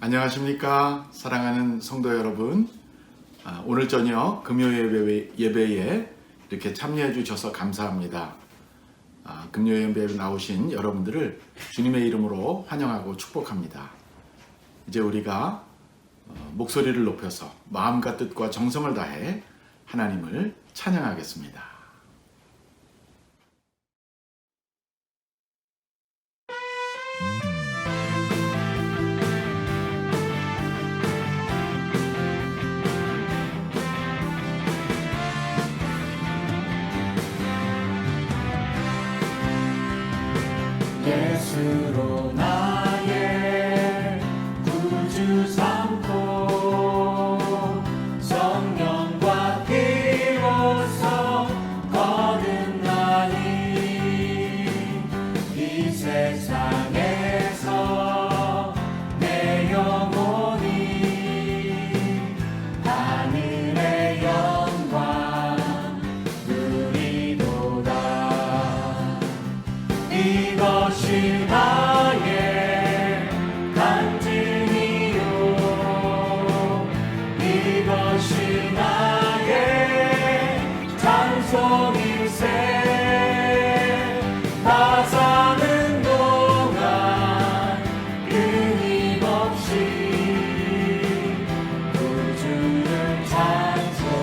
안녕하십니까 사랑하는 성도 여러분. 오늘 저녁 금요 예배에 이렇게 참여해 주셔서 감사합니다. 금요 예배에 나오신 여러분들을 주님의 이름으로 환영하고 축복합니다. 이제 우리가 목소리를 높여서 마음과 뜻과 정성을 다해 하나님을 찬양하겠습니다. 예수로 나의 구주 삼고 성령과 피로써 거듭나니 이 세상에서 내 영혼이 하늘의 영광 누리도다. 이것이 나의 간증이요, 이것이 나의 찬송일세. 나 사는 동안 끊임없이 구주를 찬송하리로다.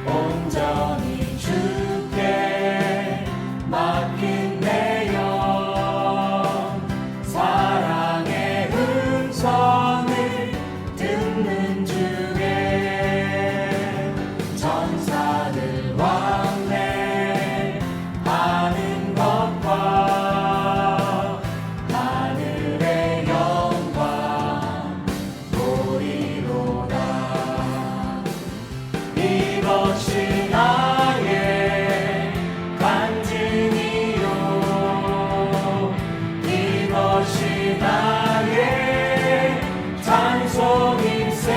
온전히 주께 맡긴 내 영, 사랑의 음성을 듣는 중에 천사들 왕래하는 것과 하늘의 영광 보리로다. 이것이 나의 간증이요, 이것이 나의 찬송일세.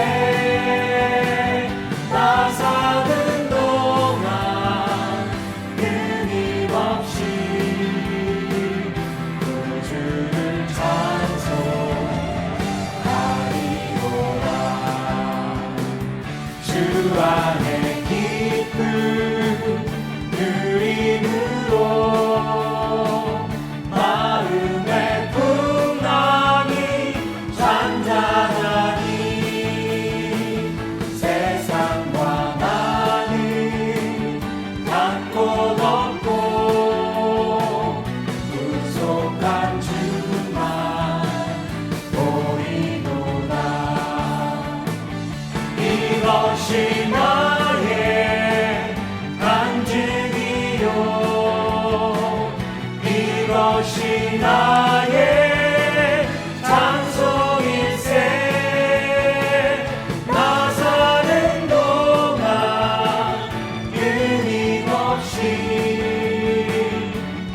나 사는 동안 끊임없이 구주를 찬송하리로다. 주 안에 깊은 누림으로 마음의 풍랑이 잔잔하니 세상과 나는 닿고 덮고 구속한 주만 보이도다. 이것이 나의 간증이요, 이것이 나의 찬송일세. 나 사는 동안 끊임없이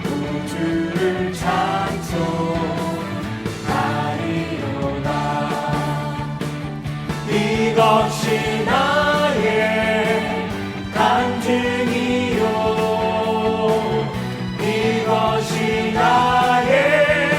구주를 찬송하리로다. 이것이 나의 간증이요, 이것이 나의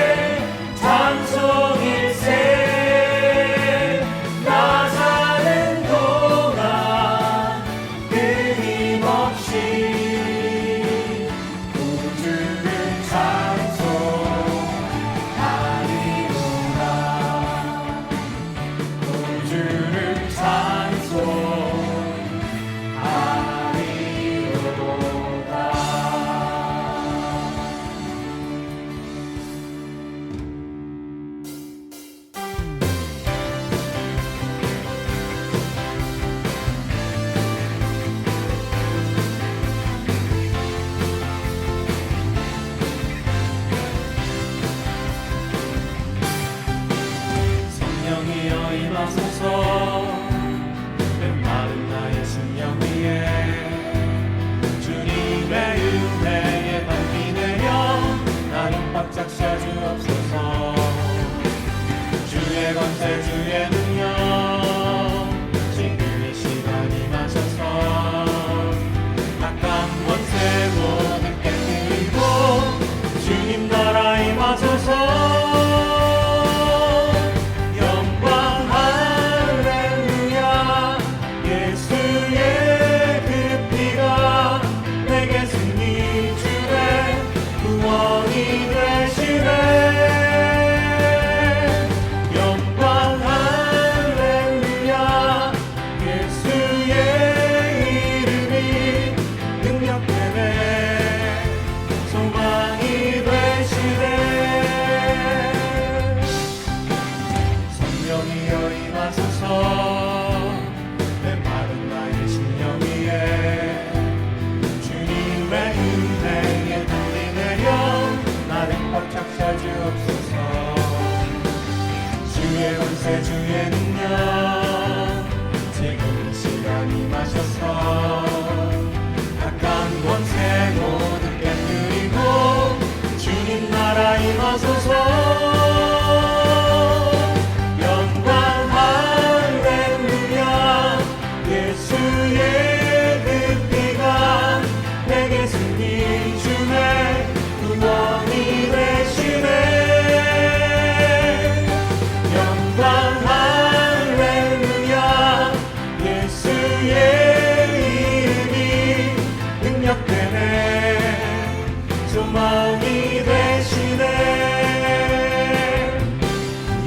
소망이 되시네.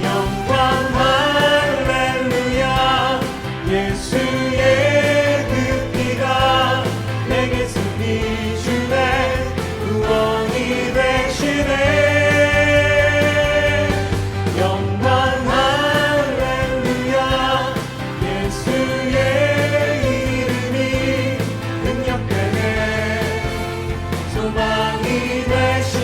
영광 할렐루야. 예수의 그 피가 내게서 비추네. 구원이 되시네. 영광 할렐루야. 예수의 이름이 능력되네. 소망이 되시네.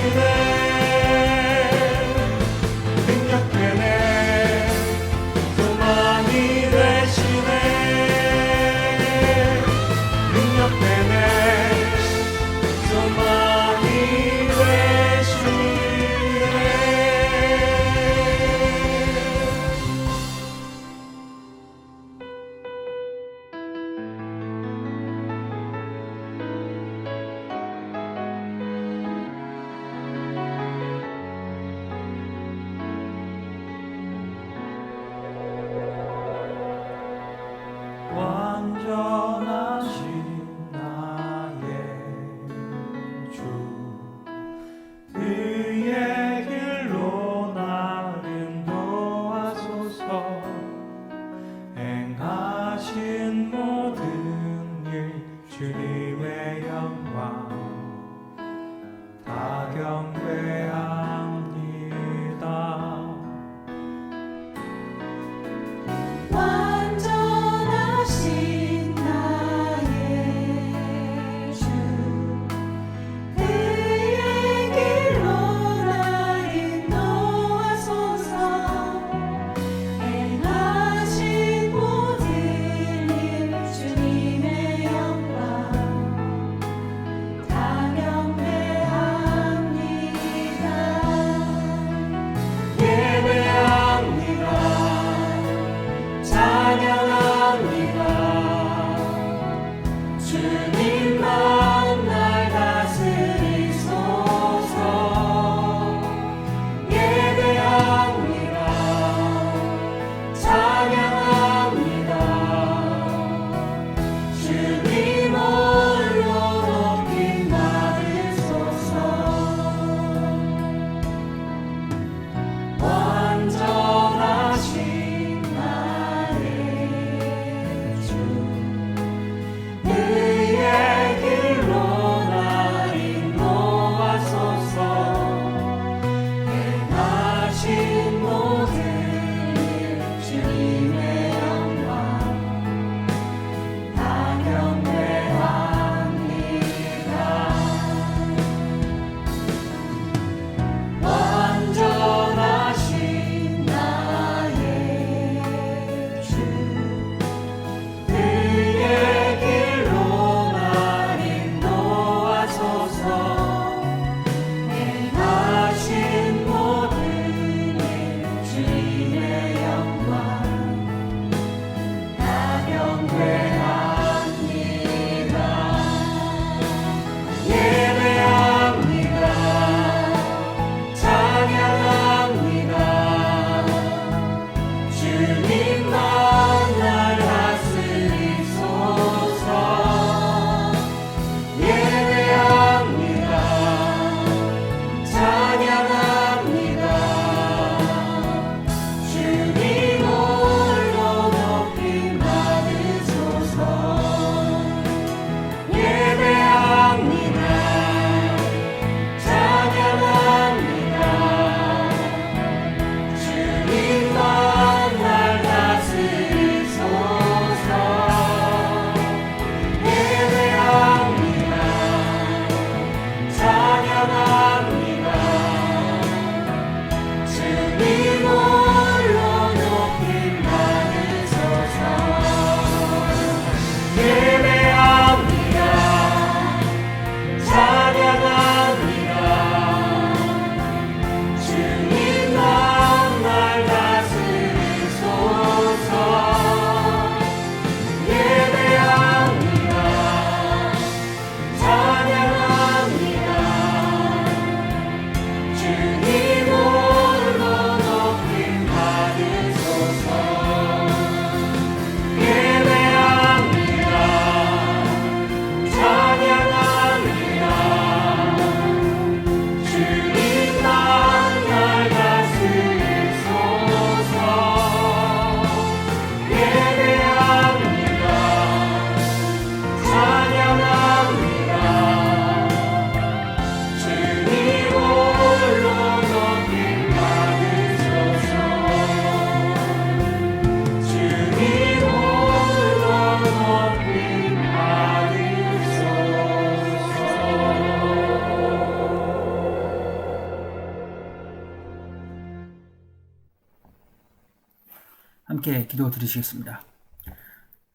함께 기도 드리시겠습니다.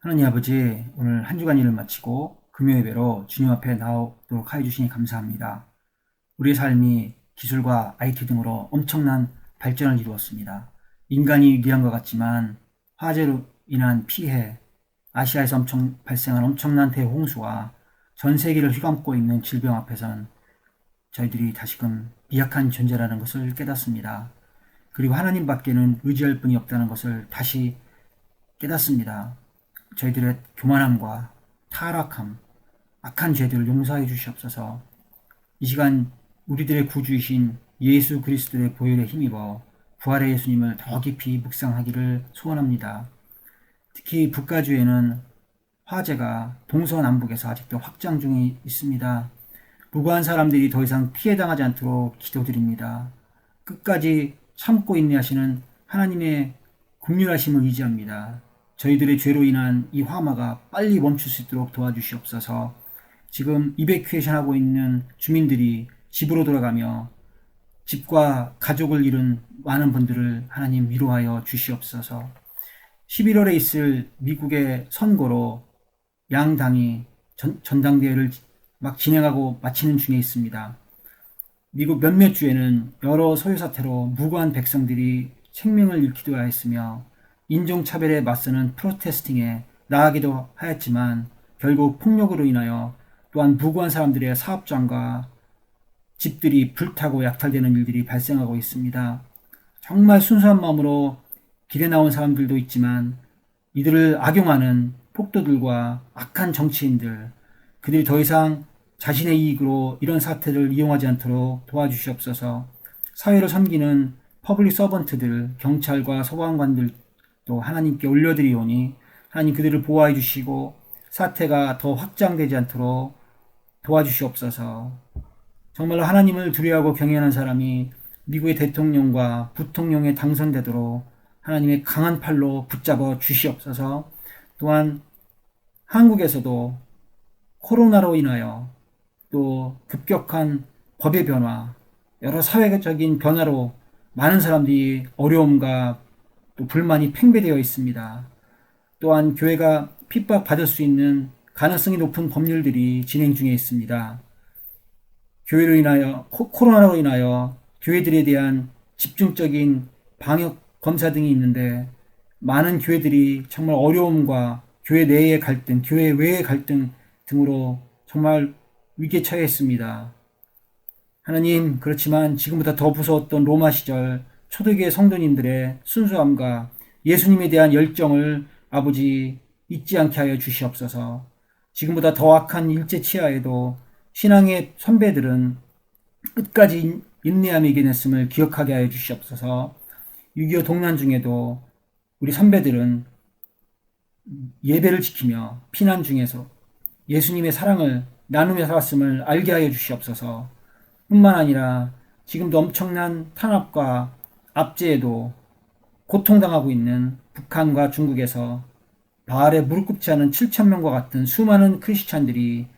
하나님 아버지, 오늘 한 주간 일을 마치고 금요 예배로 주님 앞에 나오도록 하여 주시니 감사합니다. 우리의 삶이 기술과 IT 등으로 엄청난 발전을 이루었습니다. 인간이 위대한 것 같지만 화재로 인한 피해, 아시아에서 발생한 엄청난 대홍수와 전 세계를 휘감고 있는 질병 앞에선 저희들이 다시금 미약한 존재라는 것을 깨닫습니다. 그리고 하나님밖에는 의지할 분이 없다는 것을 다시 깨닫습니다. 저희들의 교만함과 타락함, 악한 죄들을 용서해 주시옵소서. 이 시간 우리들의 구주이신 예수 그리스도의 보혈에 힘입어 부활의 예수님을 더 깊이 묵상하기를 소원합니다. 특히 북가주에는 화재가 동서남북에서 아직도 확장 중에 있습니다. 무고한 사람들이 더 이상 피해당하지 않도록 기도드립니다. 끝까지 참고 인내하시는 하나님의 긍휼하심을 의지합니다. 저희들의 죄로 인한 이 화마가 빨리 멈출 수 있도록 도와주시옵소서. 지금 이베큐에이션 하고 있는 주민들이 집으로 돌아가며 집과 가족을 잃은 많은 분들을 하나님 위로하여 주시옵소서. 11월에 있을 미국의 선거로 양당이 전당대회를 막 진행하고 마치는 중에 있습니다. 미국 몇몇 주에는 여러 소요 사태로 무고한 백성들이 생명을 잃기도 하였으며 인종차별에 맞서는 프로테스팅에 나아가기도 하였지만 결국 폭력으로 인하여 또한 무고한 사람들의 사업장과 집들이 불타고 약탈되는 일들이 발생하고 있습니다. 정말 순수한 마음으로 길에 나온 사람들도 있지만 이들을 악용하는 폭도들과 악한 정치인들, 그들이 더 이상 자신의 이익으로 이런 사태를 이용하지 않도록 도와주시옵소서. 사회를 섬기는 퍼블릭 서번트들, 경찰과 소방관들도 하나님께 올려드리오니 하나님 그들을 보호해 주시고 사태가 더 확장되지 않도록 도와주시옵소서. 정말로 하나님을 두려워하고 경외하는 사람이 미국의 대통령과 부통령에 당선되도록 하나님의 강한 팔로 붙잡아 주시옵소서. 또한 한국에서도 코로나로 인하여 또 급격한 법의 변화, 여러 사회적인 변화로 많은 사람들이 어려움과 또 불만이 팽배되어 있습니다. 또한 교회가 핍박받을 수 있는 가능성이 높은 법률들이 진행 중에 있습니다. 교회로 인하여 코로나로 인하여 교회들에 대한 집중적인 방역 검사 등이 있는데 많은 교회들이 정말 어려움과 교회 내의 갈등, 교회 외의 갈등 등으로 정말 위기에 처했습니다. 하나님, 그렇지만 지금보다 더 무서웠던 로마 시절 초대교회 성도님들의 순수함과 예수님에 대한 열정을 아버지 잊지 않게 하여 주시옵소서. 지금보다 더 악한 일제 치하에도 신앙의 선배들은 끝까지 인내함을 이겨냈음을 기억하게 하여 주시옵소서. 6.25 동란 중에도 우리 선배들은 예배를 지키며 피난 중에서 예수님의 사랑을 나누며 살았음을 알게 하여 주시옵소서. 뿐만 아니라 지금도 엄청난 탄압과 압제에도 고통당하고 있는 북한과 중국에서 바알에 무릎 꿇지 않은 7,000명과 같은 수많은 크리스찬들이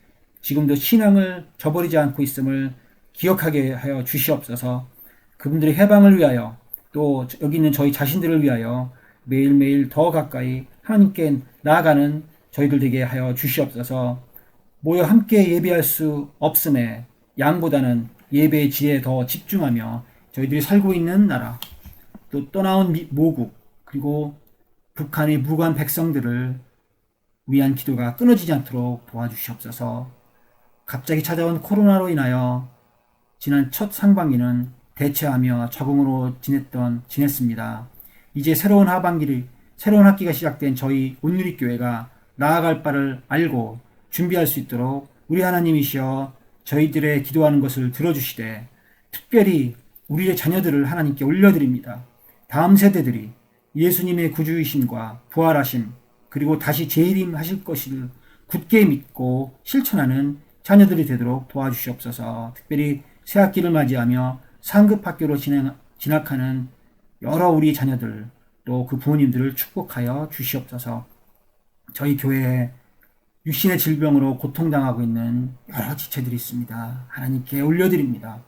지금도 신앙을 저버리지 않고 있음을 기억하게 하여 주시옵소서. 그분들의 해방을 위하여 또 여기 있는 저희 자신들을 위하여 매일매일 더 가까이 하나님께 나아가는 저희들 되게 하여 주시옵소서. 모여 함께 예배할 수 없음에 양보다는 예배의 질에 더 집중하며 저희들이 살고 있는 나라, 또 떠나온 모국, 그리고 북한의 무고한 백성들을 위한 기도가 끊어지지 않도록 도와주시옵소서. 갑자기 찾아온 코로나로 인하여 지난 첫 상반기는 대처하며 적응으로 지냈습니다. 이제 새로운 학기가 시작된 저희 온누리교회가 나아갈 바를 알고 준비할 수 있도록 우리 하나님이시여 저희들의 기도하는 것을 들어주시되 특별히 우리의 자녀들을 하나님께 올려드립니다. 다음 세대들이 예수님의 구주이심과 부활하심 그리고 다시 재림하실 것을 굳게 믿고 실천하는 자녀들이 되도록 도와주시옵소서. 특별히 새학기를 맞이하며 상급학교로 진학하는 여러 우리 자녀들 또 그 부모님들을 축복하여 주시옵소서. 저희 교회에 육신의 질병으로 고통당하고 있는 여러 지체들이 있습니다. 하나님께 올려드립니다.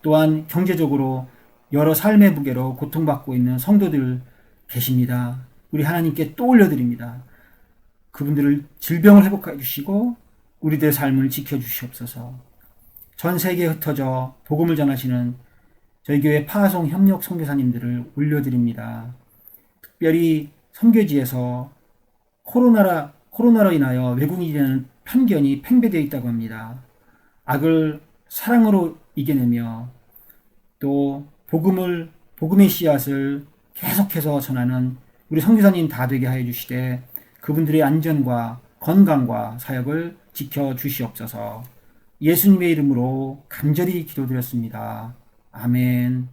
또한 경제적으로 여러 삶의 무게로 고통받고 있는 성도들 계십니다. 우리 하나님께 또 올려드립니다. 그분들을 질병을 회복해 주시고 우리들의 삶을 지켜주시옵소서. 전 세계에 흩어져 복음을 전하시는 저희 교회 파송 협력 선교사님들을 올려드립니다. 특별히 선교지에서 코로나로 인하여 외국인에 대한 편견이 팽배되어 있다고 합니다. 악을 사랑으로 이겨내며 또 복음의 씨앗을 계속해서 전하는 우리 선교사님 다 되게 하여 주시되 그분들의 안전과 건강과 사역을 지켜 주시옵소서. 예수님의 이름으로 간절히 기도드렸습니다. 아멘.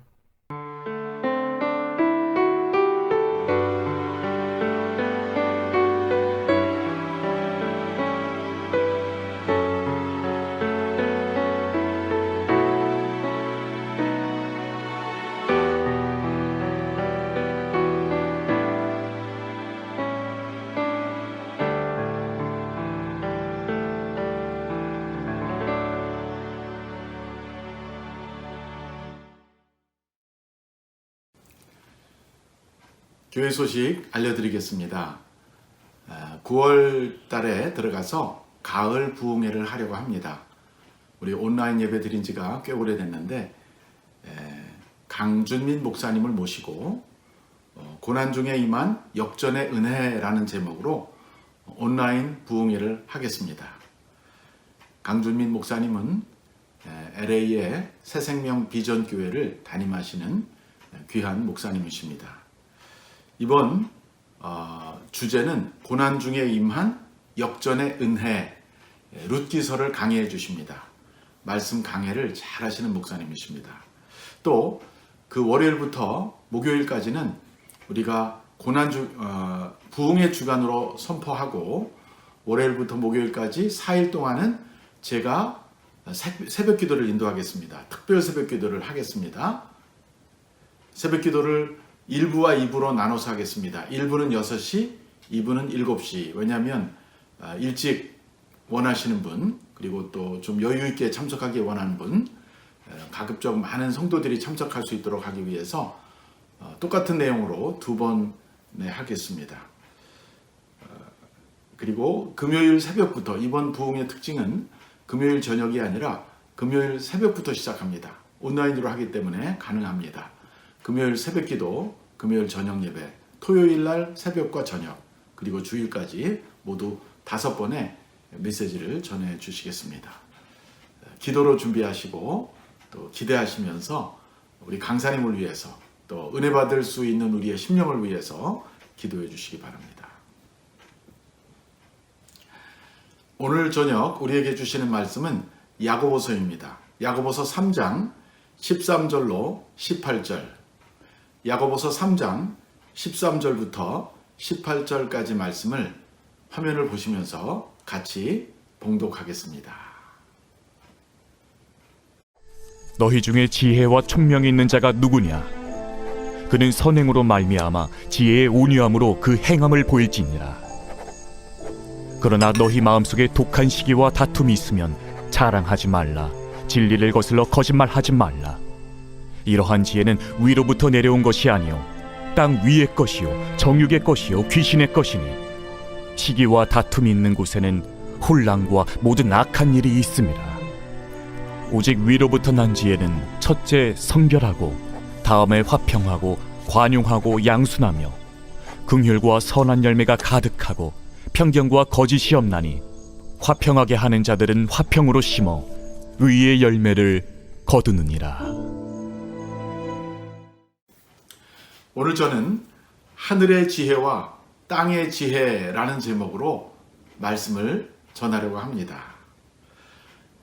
교회 소식 알려드리겠습니다. 9월 달에 들어가서 가을 부흥회를 하려고 합니다. 우리 온라인 예배 드린 지가 꽤 오래됐는데 강준민 목사님을 모시고 고난 중에 임한 역전의 은혜라는 제목으로 온라인 부흥회를 하겠습니다. 강준민 목사님은 LA의 새생명 비전교회를 담임하시는 귀한 목사님이십니다. 이번 주제는 고난 중에 임한 역전의 은혜 룻기서를 강해해 주십니다. 말씀 강해를 잘 하시는 목사님이십니다. 또 그 월요일부터 목요일까지는 우리가 부흥의 주간으로 선포하고 월요일부터 목요일까지 4일 동안은 제가 새벽 기도를 인도하겠습니다. 특별 새벽 기도를 하겠습니다. 새벽 기도를 1부와 2부로 나눠서 하겠습니다. 1부는 6시, 2부는 7시. 왜냐하면 일찍 원하시는 분, 그리고 또 좀 여유 있게 참석하기 원하는 분, 가급적 많은 성도들이 참석할 수 있도록 하기 위해서 똑같은 내용으로 2번에 하겠습니다. 그리고 금요일 새벽부터, 이번 부흥의 특징은 금요일 저녁이 아니라 금요일 새벽부터 시작합니다. 온라인으로 하기 때문에 가능합니다. 금요일 새벽 기도, 금요일 저녁 예배, 토요일 날 새벽과 저녁, 그리고 주일까지 모두 5번의 메시지를 전해 주시겠습니다. 기도로 준비하시고 또 기대하시면서 우리 강사님을 위해서 또 은혜 받을 수 있는 우리의 심령을 위해서 기도해 주시기 바랍니다. 오늘 저녁 우리에게 주시는 말씀은 야고보서입니다. 야고보서 3장 13절로 18절, 야고보서 3장 13절부터 18절까지 말씀을 화면을 보시면서 같이 봉독하겠습니다. 너희 중에 지혜와 총명이 있는 자가 누구냐? 그는 선행으로 말미암아 지혜의 온유함으로 그 행함을 보일지니라. 그러나 너희 마음속에 독한 시기와 다툼이 있으면 자랑하지 말라. 진리를 거슬러 거짓말하지 말라. 이러한 지혜는 위로부터 내려온 것이 아니요 땅 위의 것이요 정육의 것이요 귀신의 것이니 시기와 다툼이 있는 곳에는 혼란과 모든 악한 일이 있음이라. 오직 위로부터 난 지혜는 첫째 성결하고 다음에 화평하고 관용하고 양순하며 긍휼과 선한 열매가 가득하고 편견과 거짓이 없나니 화평하게 하는 자들은 화평으로 심어 의의 열매를 거두느니라. 오늘 저는 하늘의 지혜와 땅의 지혜라는 제목으로 말씀을 전하려고 합니다.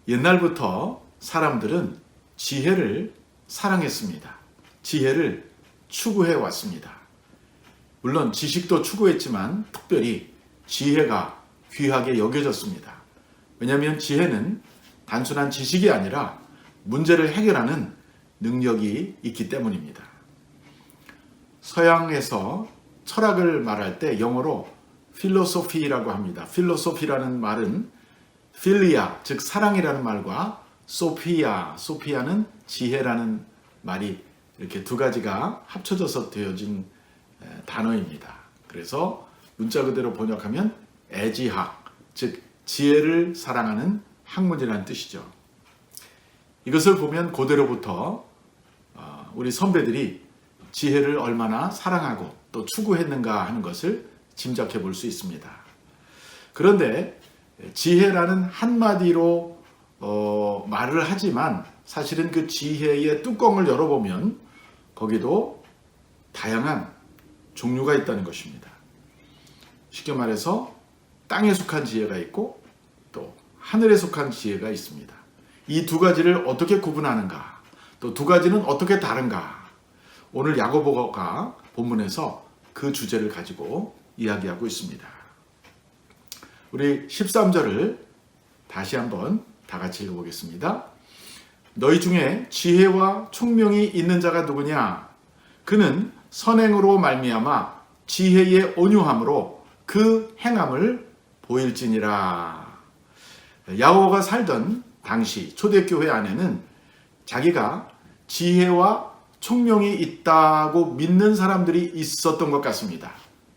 옛날부터 사람들은 지혜를 사랑했습니다. 지혜를 추구해 왔습니다. 물론 지식도 추구했지만 특별히 지혜가 귀하게 여겨졌습니다. 왜냐하면 지혜는 단순한 지식이 아니라 문제를 해결하는 능력이 있기 때문입니다. 서양에서 철학을 말할 때 영어로 필로소피라고 합니다. 필로소피라는 말은 필리아, 즉 사랑이라는 말과 소피아는 지혜라는 말이 이렇게 두 가지가 합쳐져서 되어진 단어입니다. 그래서 문자 그대로 번역하면 애지학, 즉 지혜를 사랑하는 학문이라는 뜻이죠. 이것을 보면 고대로부터 우리 선배들이 지혜를 얼마나 사랑하고 또 추구했는가 하는 것을 짐작해 볼 수 있습니다. 그런데 지혜라는 한마디로 말을 하지만 사실은 그 지혜의 뚜껑을 열어보면 거기도 다양한 종류가 있다는 것입니다. 쉽게 말해서 땅에 속한 지혜가 있고 또 하늘에 속한 지혜가 있습니다. 이 두 가지를 어떻게 구분하는가, 또 두 가지는 어떻게 다른가, 오늘 야고보가 본문에서 그 주제를 가지고 이야기하고 있습니다. 우리 13절을 다시 한번 다 같이 읽어보겠습니다. 너희 중에 지혜와 총명이 있는 자가 누구냐? 그는 선행으로 말미암아 지혜의 온유함으로 그 행함을 보일지니라. 야고보가 살던 당시 초대교회 안에는 자기가 지혜와 총명이 있다고 믿는 사람들이 있었던 것 같습니다.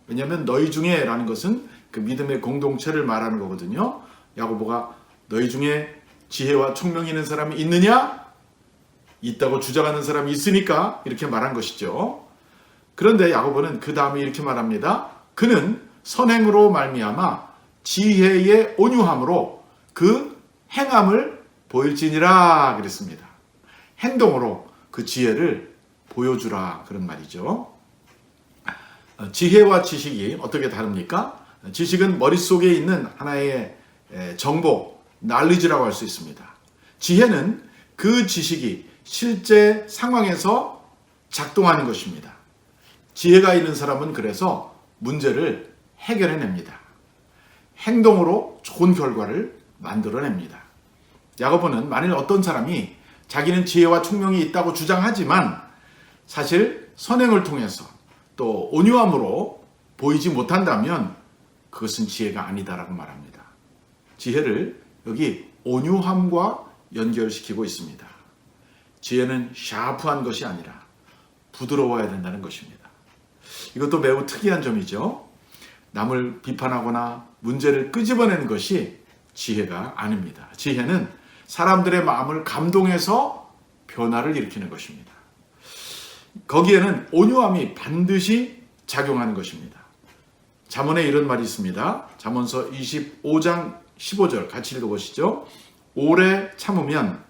왜냐하면 너희 중에 라는 것은 그 믿음의 공동체를 말하는 거거든요. 야고보가 너희 중에 지혜와 총명이 있는 사람이 있느냐? 있다고 주장하는 사람이 있으니까 이렇게 말한 것이죠. 그런데 야고보는 그 다음에 이렇게 말합니다. 그는 선행으로 말미암아 지혜의 온유함으로 그 행함을 보일지니라 그랬습니다. 행동으로 그 지혜를 보여주라 그런 말이죠. 지혜와 지식이 어떻게 다릅니까? 지식은 머릿속에 있는 하나의 정보, knowledge라고 할 수 있습니다. 지혜는 그 지식이 실제 상황에서 작동하는 것입니다. 지혜가 있는 사람은 그래서 문제를 해결해냅니다. 행동으로 좋은 결과를 만들어냅니다. 야고보는 만일 어떤 사람이 자기는 지혜와 총명이 있다고 주장하지만 사실 선행을 통해서 또 온유함으로 보이지 못한다면 그것은 지혜가 아니다라고 말합니다. 지혜를 여기 온유함과 연결시키고 있습니다. 지혜는 샤프한 것이 아니라 부드러워야 된다는 것입니다. 이것도 매우 특이한 점이죠. 남을 비판하거나 문제를 끄집어내는 것이 지혜가 아닙니다. 지혜는 사람들의 마음을 감동해서 변화를 일으키는 것입니다. 거기에는 온유함이 반드시 작용하는 것입니다. 잠언에 이런 말이 있습니다. 잠언서 25장 15절 같이 읽어보시죠. 오래 참으면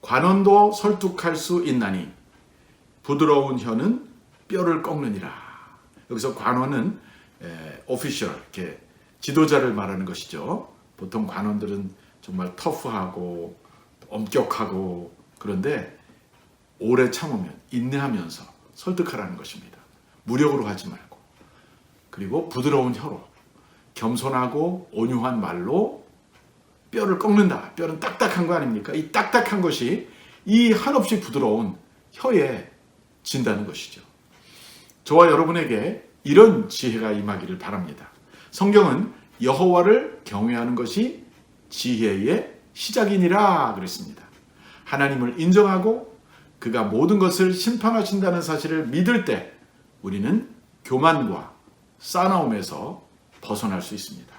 관원도 설득할 수 있나니 부드러운 혀는 뼈를 꺾느니라. 여기서 관원은 오피셜, 이렇게 지도자를 말하는 것이죠. 보통 관원들은 정말 터프하고 엄격하고 그런데 오래 참으면 인내하면서 설득하라는 것입니다. 무력으로 하지 말고 그리고 부드러운 혀로 겸손하고 온유한 말로 뼈를 꺾는다. 뼈는 딱딱한 거 아닙니까? 이 딱딱한 것이 이 한없이 부드러운 혀에 진다는 것이죠. 저와 여러분에게 이런 지혜가 임하기를 바랍니다. 성경은 여호와를 경외하는 것이 지혜의 시작이니라 그랬습니다. 하나님을 인정하고 그가 모든 것을 심판하신다는 사실을 믿을 때 우리는 교만과 싸나움에서 벗어날 수 있습니다.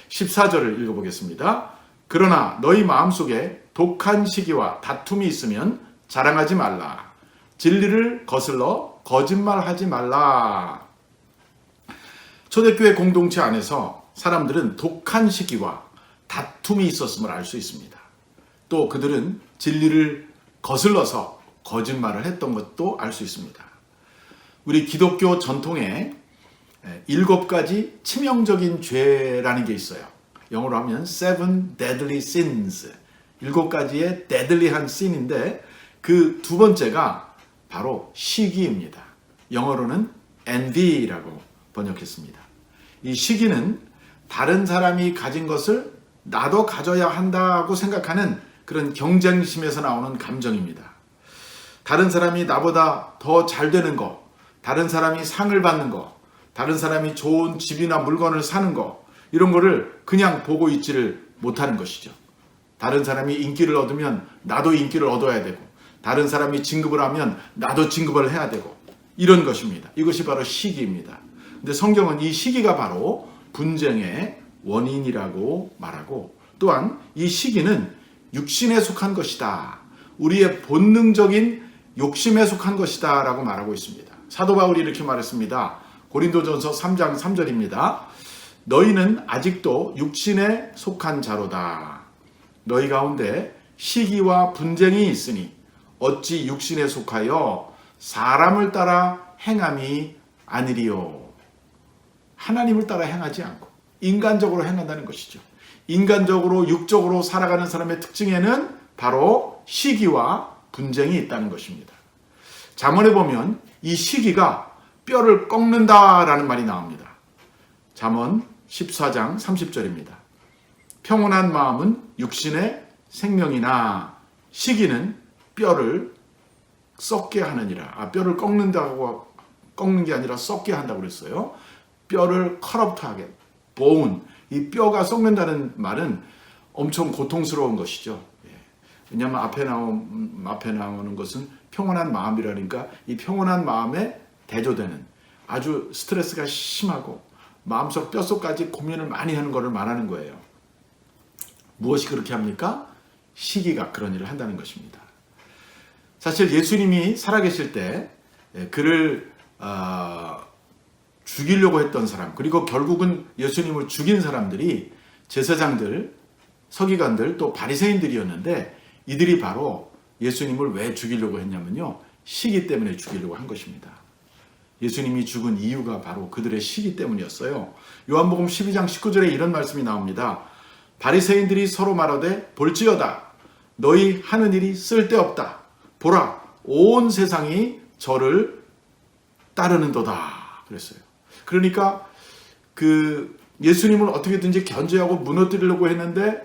14절을 읽어보겠습니다. 그러나 너희 마음속에 독한 시기와 다툼이 있으면 자랑하지 말라. 진리를 거슬러 거짓말하지 말라. 초대교회 공동체 안에서 사람들은 독한 시기와 다툼이 있었음을 알 수 있습니다. 또 그들은 진리를 거슬러서 거짓말을 했던 것도 알 수 있습니다. 우리 기독교 전통에 7가지 치명적인 죄라는 게 있어요. 영어로 하면 Seven Deadly Sins, 7가지의 deadly한 sin인데 그 두 번째가 바로 시기입니다. 영어로는 envy라고 번역했습니다. 이 시기는 다른 사람이 가진 것을 나도 가져야 한다고 생각하는 그런 경쟁심에서 나오는 감정입니다. 다른 사람이 나보다 더 잘 되는 거, 다른 사람이 상을 받는 거, 다른 사람이 좋은 집이나 물건을 사는 거, 이런 거를 그냥 보고 있지를 못하는 것이죠. 다른 사람이 인기를 얻으면 나도 인기를 얻어야 되고, 다른 사람이 진급을 하면 나도 진급을 해야 되고, 이런 것입니다. 이것이 바로 시기입니다. 근데 성경은 이 시기가 바로 분쟁의 원인이라고 말하고, 또한 이 시기는 육신에 속한 것이다, 우리의 본능적인 욕심에 속한 것이다 라고 말하고 있습니다. 사도 바울이 이렇게 말했습니다. 고린도전서 3장 3절입니다. 너희는 아직도 육신에 속한 자로다. 너희 가운데 시기와 분쟁이 있으니 어찌 육신에 속하여 사람을 따라 행함이 아니리요. 하나님을 따라 행하지 않고 인간적으로 행한다는 것이죠. 인간적으로 육적으로 살아가는 사람의 특징에는 바로 시기와 분쟁이 있다는 것입니다. 잠언에 보면 이 시기가 뼈를 꺾는다라는 말이 나옵니다. 잠언 14장 30절입니다. 평온한 마음은 육신의 생명이나 시기는 뼈를 썩게 하느니라. 뼈를 꺾는 게 아니라 썩게 한다고 그랬어요. 뼈를 커럽트하게, bone, 이 뼈가 썩는다는 말은 엄청 고통스러운 것이죠. 왜냐하면 앞에 나오는 것은 평온한 마음이라니까, 이 평온한 마음에 대조되는 아주 스트레스가 심하고 마음속 뼛속까지 고민을 많이 하는 것을 말하는 거예요. 무엇이 그렇게 합니까? 시기가 그런 일을 한다는 것입니다. 사실 예수님이 살아계실 때 그를 죽이려고 했던 사람, 그리고 결국은 예수님을 죽인 사람들이 제사장들, 서기관들, 또 바리새인들이었는데, 이들이 바로 예수님을 왜 죽이려고 했냐면요, 시기 때문에 죽이려고 한 것입니다. 예수님이 죽은 이유가 바로 그들의 시기 때문이었어요. 요한복음 12장 19절에 이런 말씀이 나옵니다. 바리새인들이 서로 말하되 볼지어다, 너희 하는 일이 쓸데없다. 보라, 온 세상이 저를 따르는도다. 그랬어요. 그러니까 그 예수님을 어떻게든지 견제하고 무너뜨리려고 했는데,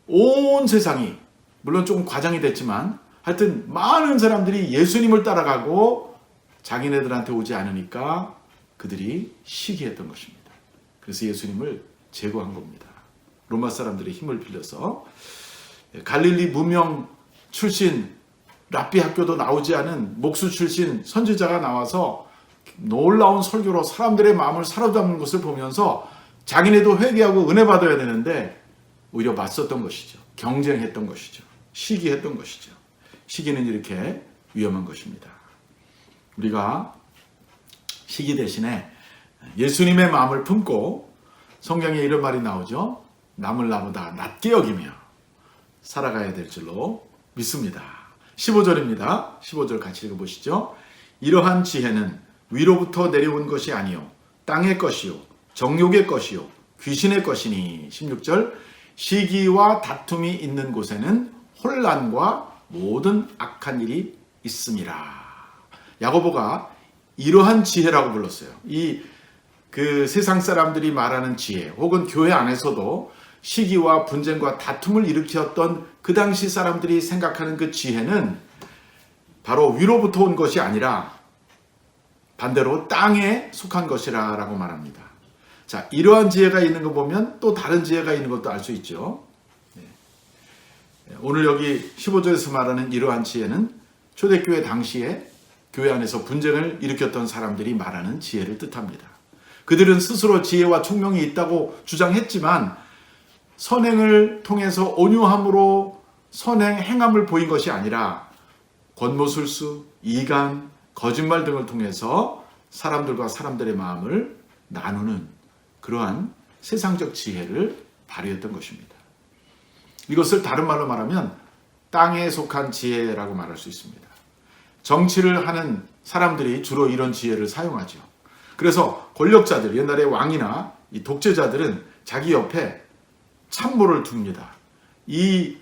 온 세상이, 물론 조금 과장이 됐지만 하여튼 많은 사람들이 예수님을 따라가고 자기네들한테 오지 않으니까 그들이 시기했던 것입니다. 그래서 예수님을 제거한 겁니다. 로마 사람들의 힘을 빌려서. 갈릴리 무명 출신, 랍비 학교도 나오지 않은 목수 출신 선지자가 나와서 놀라운 설교로 사람들의 마음을 사로잡는 것을 보면서 자기네도 회개하고 은혜 받아야 되는데 오히려 맞섰던 것이죠. 경쟁했던 것이죠. 시기했던 것이죠. 시기는 이렇게 위험한 것입니다. 우리가 시기 대신에 예수님의 마음을 품고, 성경에 이런 말이 나오죠. 남을 나보다 낮게 여기며 살아가야 될 줄로 믿습니다. 15절입니다. 15절 같이 읽어보시죠. 이러한 지혜는 위로부터 내려온 것이 아니요 땅의 것이요 정욕의 것이요 귀신의 것이니. 16절, 시기와 다툼이 있는 곳에는 혼란과 모든 악한 일이 있음이라. 야고보가 이러한 지혜라고 불렀어요. 그 세상 사람들이 말하는 지혜, 혹은 교회 안에서도 시기와 분쟁과 다툼을 일으켰던 그 당시 사람들이 생각하는 그 지혜는 바로 위로부터 온 것이 아니라 반대로 땅에 속한 것이라고 말합니다. 자, 이러한 지혜가 있는 거 보면 또 다른 지혜가 있는 것도 알 수 있죠. 오늘 여기 15절에서 말하는 이러한 지혜는 초대교회 당시에 교회 안에서 분쟁을 일으켰던 사람들이 말하는 지혜를 뜻합니다. 그들은 스스로 지혜와 총명이 있다고 주장했지만 선행을 통해서 온유함으로 선행, 행함을 보인 것이 아니라 권모술수, 이간, 거짓말 등을 통해서 사람들과 사람들의 마음을 나누는 그러한 세상적 지혜를 발휘했던 것입니다. 이것을 다른 말로 말하면 땅에 속한 지혜라고 말할 수 있습니다. 정치를 하는 사람들이 주로 이런 지혜를 사용하죠. 그래서 권력자들, 옛날에 왕이나 이 독재자들은 자기 옆에 참모를 둡니다. 이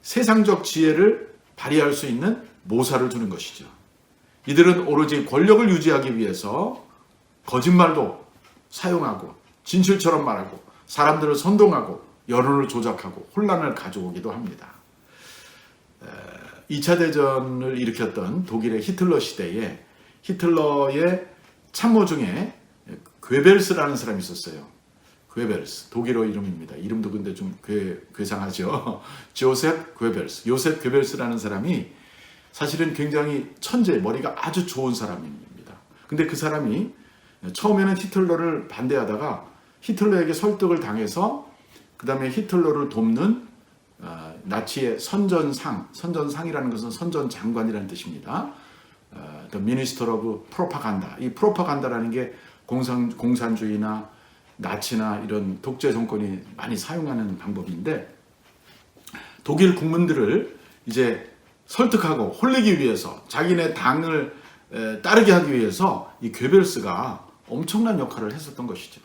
세상적 지혜를 발휘할 수 있는 모사를 두는 것이죠. 이들은 오로지 권력을 유지하기 위해서 거짓말도 사용하고 진실처럼 말하고 사람들을 선동하고 여론을 조작하고 혼란을 가져오기도 합니다. 2차 대전을 일으켰던 독일의 히틀러 시대에 히틀러의 참모 중에 괴벨스라는 사람이 있었어요. 괴벨스, 독일어 이름입니다. 이름도 근데 좀 괴상하죠. 조셉 괴벨스, 요셉 괴벨스라는 사람이 사실은 굉장히 천재, 머리가 아주 좋은 사람입니다. 근데 그 사람이 처음에는 히틀러를 반대하다가 히틀러에게 설득을 당해서 그 다음에 히틀러를 돕는 나치의 선전상이라는 것은 선전장관이라는 뜻입니다. The Minister of Propaganda. 이 프로파간다라는 게 공산주의나 나치나 이런 독재 정권이 많이 사용하는 방법인데, 독일 국민들을 이제 설득하고 홀리기 위해서 자기네 당을 따르게 하기 위해서 이 괴벨스가 엄청난 역할을 했었던 것이죠.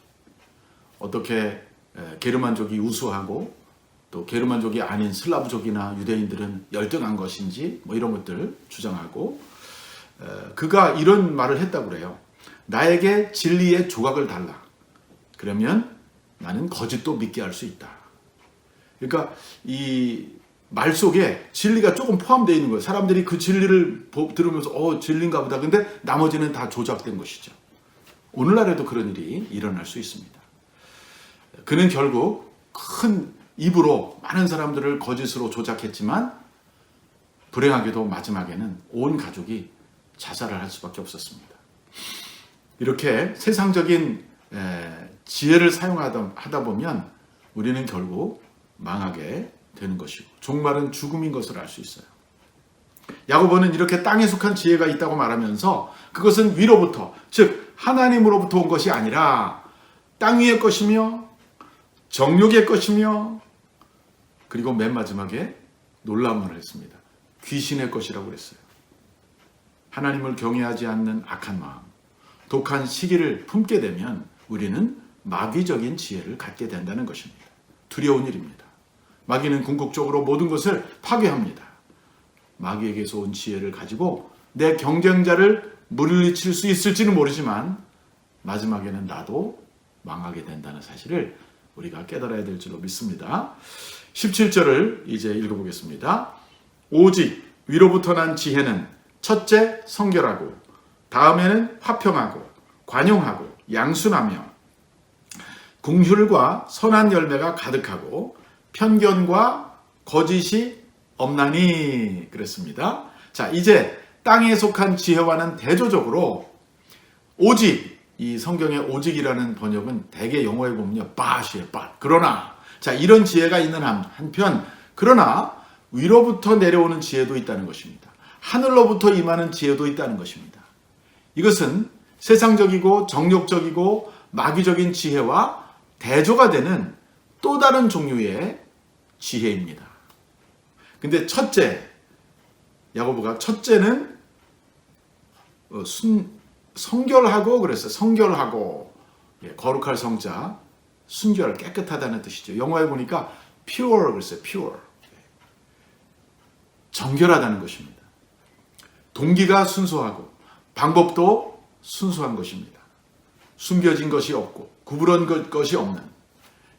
어떻게 게르만족이 우수하고 또 게르만족이 아닌 슬라브족이나 유대인들은 열등한 것인지 뭐 이런 것들 주장하고, 그가 이런 말을 했다고 그래요. 나에게 진리의 조각을 달라. 그러면 나는 거짓도 믿게 할 수 있다. 그러니까 이 말 속에 진리가 조금 포함되어 있는 거예요. 사람들이 그 진리를 들으면서 진리인가 보다. 근데 나머지는 다 조작된 것이죠. 오늘날에도 그런 일이 일어날 수 있습니다. 그는 결국 큰 입으로 많은 사람들을 거짓으로 조작했지만 불행하게도 마지막에는 온 가족이 자살을 할 수밖에 없었습니다. 이렇게 세상적인 지혜를 사용하다 보면 우리는 결국 망하게 되는 것이고 종말은 죽음인 것을 알 수 있어요. 야고보는 이렇게 땅에 속한 지혜가 있다고 말하면서 그것은 위로부터, 즉 하나님으로부터 온 것이 아니라 땅 위의 것이며 정욕의 것이며, 그리고 맨 마지막에 놀라운 말을 했습니다. 귀신의 것이라고 그랬어요. 하나님을 경외하지 않는 악한 마음, 독한 시기를 품게 되면 우리는 마귀적인 지혜를 갖게 된다는 것입니다. 두려운 일입니다. 마귀는 궁극적으로 모든 것을 파괴합니다. 마귀에게서 온 지혜를 가지고 내 경쟁자를 물리칠 수 있을지는 모르지만 마지막에는 나도 망하게 된다는 사실을 우리가 깨달아야 될 줄로 믿습니다. 17절을 이제 읽어보겠습니다. 오직 위로부터 난 지혜는 첫째 성결하고 다음에는 화평하고 관용하고 양순하며 긍휼과 선한 열매가 가득하고 편견과 거짓이 없나니 그랬습니다. 자, 이제 땅에 속한 지혜와는 대조적으로 오직, 이 성경의 오직이라는 번역은 대개 영어에 보면요, but이에요, but. 그러나, 자, 이런 지혜가 있는 한편, 그러나 위로부터 내려오는 지혜도 있다는 것입니다. 하늘로부터 임하는 지혜도 있다는 것입니다. 이것은 세상적이고 정욕적이고 마귀적인 지혜와 대조가 되는 또 다른 종류의 지혜입니다. 근데 첫째, 야고보가 첫째는 성결하고 그랬어요. 성결하고, 거룩할 성자, 순결, 깨끗하다는 뜻이죠. 영어에 보니까 pure 그랬어요. pure. 정결하다는 것입니다. 동기가 순수하고 방법도 순수한 것입니다. 숨겨진 것이 없고 구부런 것이 없는,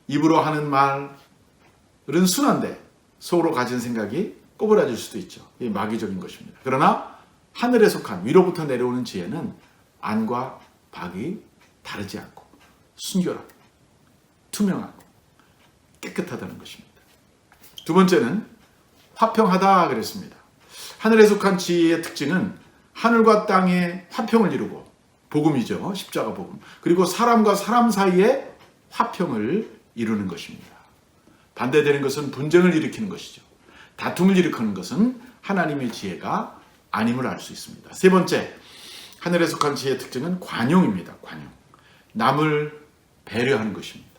입으로 하는 말은 순한데 속으로 가진 생각이 꼬부라질 수도 있죠. 이게 마귀적인 것입니다. 그러나 하늘에 속한 위로부터 내려오는 지혜는 안과 박이 다르지 않고 순결하고 투명하고 깨끗하다는 것입니다. 두 번째는 화평하다 그랬습니다. 하늘에 속한 지혜의 특징은 하늘과 땅의 화평을 이루고, 복음이죠. 십자가 복음. 그리고 사람과 사람 사이에 화평을 이루는 것입니다. 반대되는 것은 분쟁을 일으키는 것이죠. 다툼을 일으키는 것은 하나님의 지혜가 아님을 알 수 있습니다. 세 번째, 하늘에 속한 지혜의 특징은 관용입니다. 관용. 남을 배려하는 것입니다.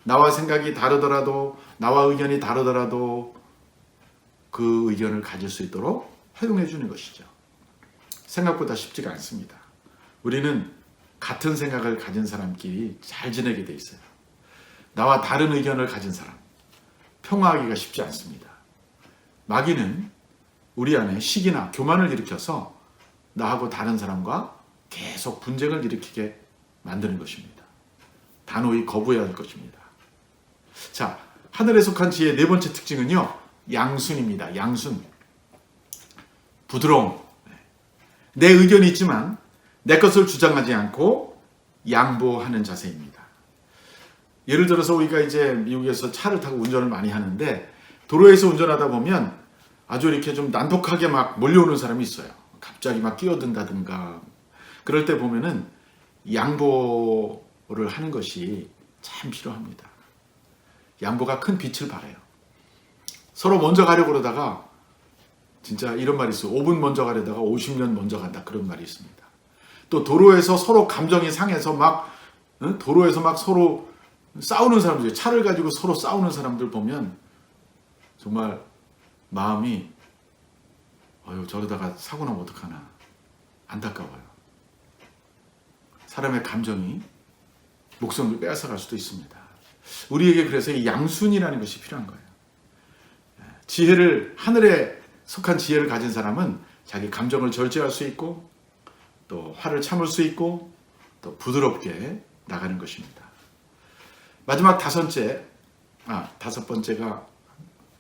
나와 생각이 다르더라도, 나와 의견이 다르더라도 그 의견을 가질 수 있도록 허용해 주는 것이죠. 생각보다 쉽지가 않습니다. 우리는 같은 생각을 가진 사람끼리 잘 지내게 돼 있어요. 나와 다른 의견을 가진 사람, 평화하기가 쉽지 않습니다. 마귀는 우리 안에 시기나 교만을 일으켜서 나하고 다른 사람과 계속 분쟁을 일으키게 만드는 것입니다. 단호히 거부해야 할 것입니다. 자, 하늘에 속한 지혜의 네 번째 특징은요, 양순입니다. 양순. 부드러움. 내 의견이 있지만 내 것을 주장하지 않고 양보하는 자세입니다. 예를 들어서 우리가 이제 미국에서 차를 타고 운전을 많이 하는데 도로에서 운전하다 보면 아주 이렇게 좀 난독하게 막 몰려오는 사람이 있어요. 갑자기 막 끼어든다든가. 그럴 때 보면은 양보를 하는 것이 참 필요합니다. 양보가 큰 빛을 발해요. 서로 먼저 가려고 그러다가 진짜 이런 말이 있어요. 5분 먼저 가려다가 50년 먼저 간다. 그런 말이 있습니다. 또 도로에서 서로 감정이 상해서 도로에서 막 서로 싸우는 사람들, 차를 가지고 서로 싸우는 사람들 보면 정말 마음이 저러다가 사고 나면 어떡하나 안타까워요. 사람의 감정이 목숨을 빼앗아갈 수도 있습니다. 우리에게 그래서 이 양순이라는 것이 필요한 거예요. 하늘에 속한 지혜를 가진 사람은 자기 감정을 절제할 수 있고 또 화를 참을 수 있고 또 부드럽게 나가는 것입니다. 마지막 다섯 번째가